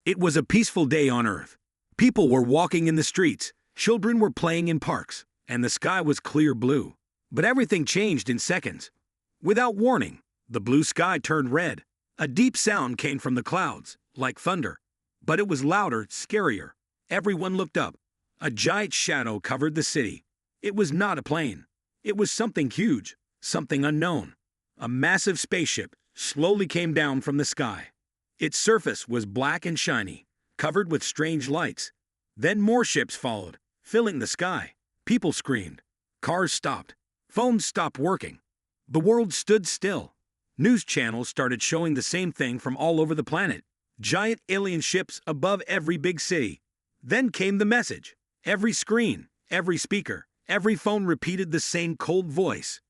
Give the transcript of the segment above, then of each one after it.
It was a peaceful day on Earth. People were walking in the streets, children were playing in parks, and the sky was clear blue. But everything changed in seconds. Without warning, the blue sky turned red. A deep sound came from the clouds, like thunder. But it was louder, scarier. Everyone looked up. A giant shadow covered the city. It was not a plane. It was something huge, something unknown. A massive spaceship slowly came down from the sky. Its surface was black and shiny, covered with strange lights. Then more ships followed, filling the sky. People screamed. Cars stopped. Phones stopped working. The world stood still. News channels started showing the same thing from all over the planet. Giant alien ships above every big city. Then came the message. Every screen, every speaker, every phone repeated the same cold voice.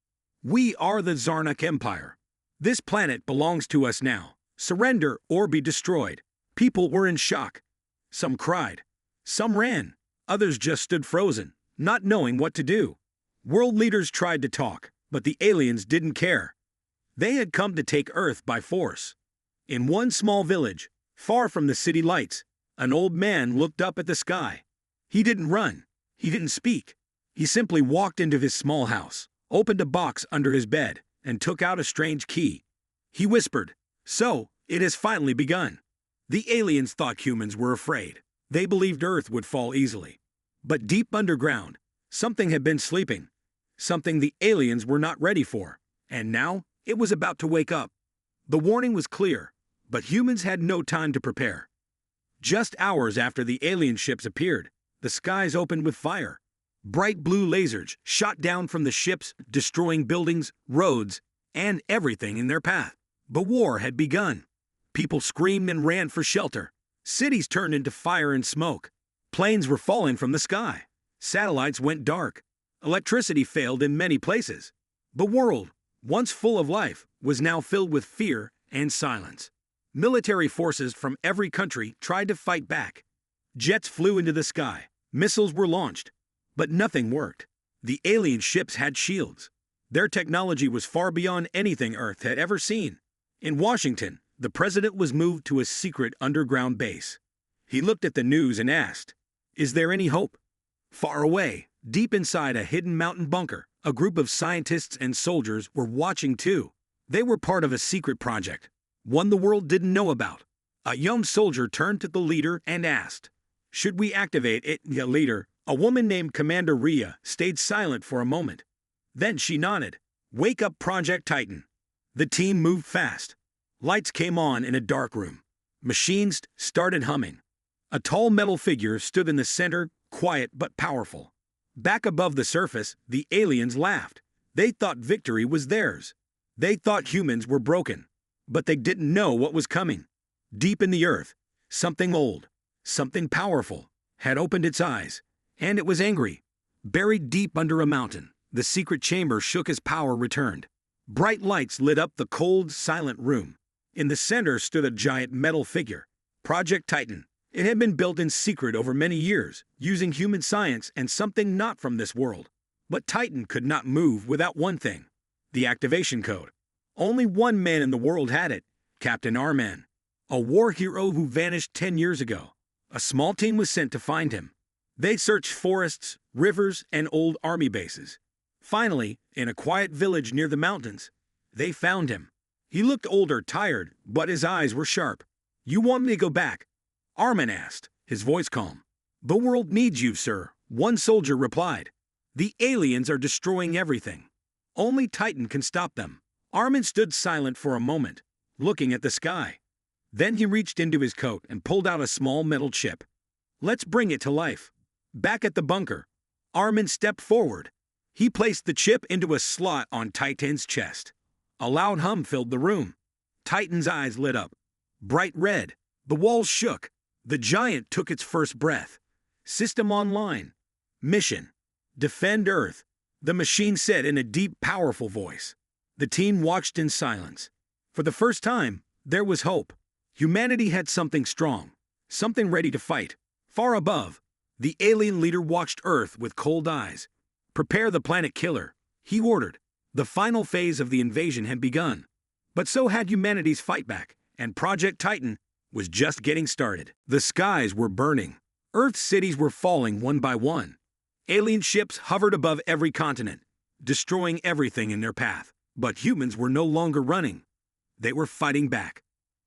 We are the Zarnak Empire. This planet belongs to us now. Surrender or be destroyed. People were in shock. Some cried. Some ran. Others just stood frozen, not knowing what to do. World leaders tried to talk, but the aliens didn't care. They had come to take Earth by force. In one small village, far from the city lights, an old man looked up at the sky. He didn't run. He didn't speak. He simply walked into his small house, opened a box under his bed, and took out a strange key. He whispered, "So, it has finally begun." The aliens thought humans were afraid. They believed Earth would fall easily. But deep underground, something had been sleeping. Something the aliens were not ready for. And now, it was about to wake up. The warning was clear, but humans had no time to prepare. Just hours after the alien ships appeared, the skies opened with fire. Bright blue lasers shot down from the ships, destroying buildings, roads, and everything in their path. The war had begun. People screamed and ran for shelter. Cities turned into fire and smoke. Planes were falling from the sky. Satellites went dark. Electricity failed in many places. The world, once full of life, was now filled with fear and silence. Military forces from every country tried to fight back. Jets flew into the sky. Missiles were launched. But nothing worked. The alien ships had shields. Their technology was far beyond anything Earth had ever seen. In Washington, the president was moved to a secret underground base. He looked at the news and asked, "Is there any hope?" Far away, deep inside a hidden mountain bunker, a group of scientists and soldiers were watching too. They were part of a secret project, one the world didn't know about. A young soldier turned to the leader and asked, "Should we activate it?" The leader, a woman named Commander Rhea, stayed silent for a moment. Then she nodded. "Wake up Project Titan." The team moved fast. Lights came on in a dark room. Machines started humming. A tall metal figure stood in the center, quiet but powerful. Back above the surface, the aliens laughed. They thought victory was theirs. They thought humans were broken. But they didn't know what was coming. Deep in the earth, something old, something powerful, had opened its eyes. And it was angry. Buried deep under a mountain, the secret chamber shook as power returned. Bright lights lit up the cold, silent room. In the center stood a giant metal figure, Project Titan. It had been built in secret over many years, using human science and something not from this world. But Titan could not move without one thing: the activation code. Only one man in the world had it, Captain Arman, a war hero who vanished 10 years ago. A small team was sent to find him. They searched forests, rivers, and old army bases. Finally, in a quiet village near the mountains, they found him. He looked older, tired, but his eyes were sharp. "You want me to go back?" Arman asked, his voice calm. "The world needs you, sir," one soldier replied. "The aliens are destroying everything. Only Titan can stop them." Arman stood silent for a moment, looking at the sky. Then he reached into his coat and pulled out a small metal chip. "Let's bring it to life." Back at the bunker, Arman stepped forward. He placed the chip into a slot on Titan's chest. A loud hum filled the room. Titan's eyes lit up. Bright red. The walls shook. The giant took its first breath. "System online. Mission: defend Earth," the machine said in a deep, powerful voice. The team watched in silence. For the first time, there was hope. Humanity had something strong, something ready to fight. Far above, the alien leader watched Earth with cold eyes. "Prepare the planet killer," he ordered. The final phase of the invasion had begun. But so had humanity's fight back, and Project Titan, was just getting started. The skies were burning. Earth's cities were falling one by one. Alien ships hovered above every continent, destroying everything in their path. But humans were no longer running. They were fighting back.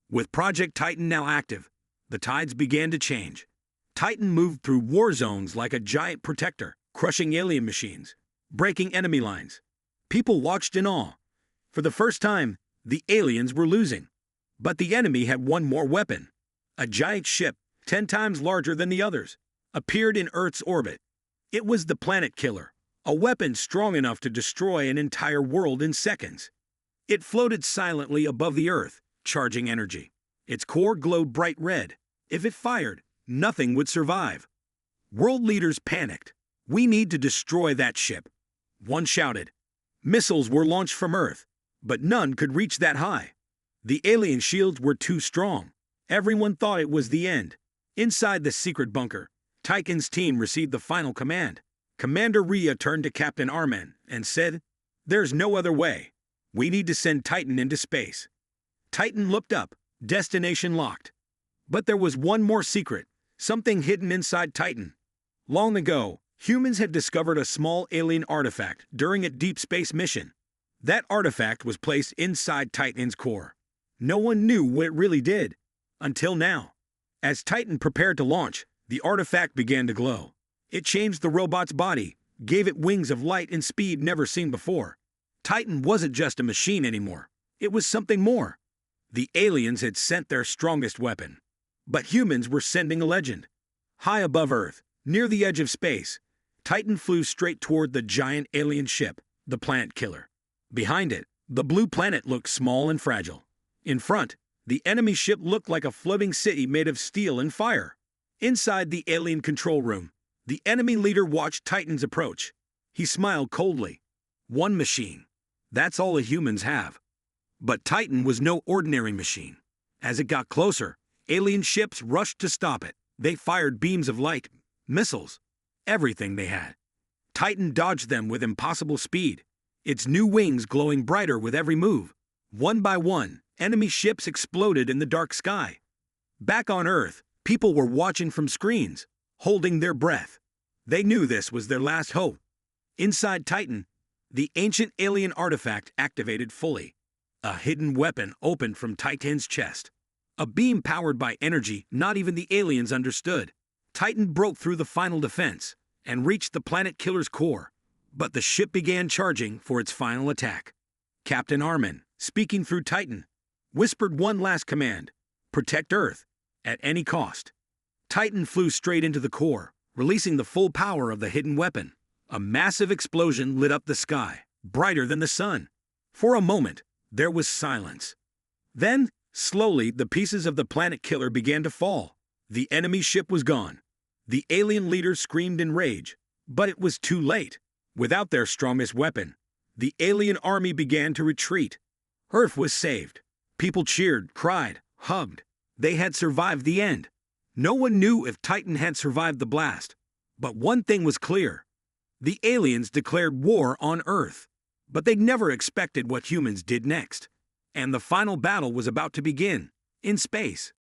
With Project Titan now active, the tides began to change. Titan moved through war zones like a giant protector, crushing alien machines, breaking enemy lines. People watched in awe. For the first time, the aliens were losing. But the enemy had one more weapon. A giant ship, 10 times larger than the others, appeared in Earth's orbit. It was the Planet Killer, a weapon strong enough to destroy an entire world in seconds. It floated silently above the Earth, charging energy. Its core glowed bright red. If it fired, nothing would survive. World leaders panicked. "We need to destroy that ship," one shouted. Missiles were launched from Earth, but none could reach that high. The alien shields were too strong. Everyone thought it was the end. Inside the secret bunker, Titan's team received the final command. Commander Rhea turned to Captain Armen and said, "There's no other way. We need to send Titan into space." Titan looked up, destination locked. But there was one more secret, something hidden inside Titan. Long ago, humans had discovered a small alien artifact during a deep space mission. That artifact was placed inside Titan's core. No one knew what it really did, until now. As Titan prepared to launch, the artifact began to glow. It changed the robot's body, gave it wings of light and speed never seen before. Titan wasn't just a machine anymore. It was something more. The aliens had sent their strongest weapon. But humans were sending a legend. High above Earth, near the edge of space, Titan flew straight toward the giant alien ship, the Planet Killer. Behind it, the blue planet looked small and fragile. In front, the enemy ship looked like a floating city made of steel and fire. Inside the alien control room, the enemy leader watched Titan's approach. He smiled coldly. One machine. That's all the humans have. But Titan was no ordinary machine. As it got closer, alien ships rushed to stop it. They fired beams of light, missiles, everything they had. Titan dodged them with impossible speed, its new wings glowing brighter with every move. One by one, enemy ships exploded in the dark sky. Back on Earth, people were watching from screens, holding their breath. They knew this was their last hope. Inside Titan, the ancient alien artifact activated fully. A hidden weapon opened from Titan's chest. A beam powered by energy not even the aliens understood. Titan broke through the final defense and reached the Planet Killer's core. But the ship began charging for its final attack. Captain Armen, speaking through Titan, whispered one last command: protect Earth, at any cost. Titan flew straight into the core, releasing the full power of the hidden weapon. A massive explosion lit up the sky, brighter than the sun. For a moment, there was silence. Then, slowly, the pieces of the Planet Killer began to fall. The enemy ship was gone. The alien leaders screamed in rage, but it was too late. Without their strongest weapon, the alien army began to retreat. Earth was saved. People cheered, cried, hugged. They had survived the end. No one knew if Titan had survived the blast. But one thing was clear. The aliens declared war on Earth. But they never expected what humans did next. And the final battle was about to begin, in space.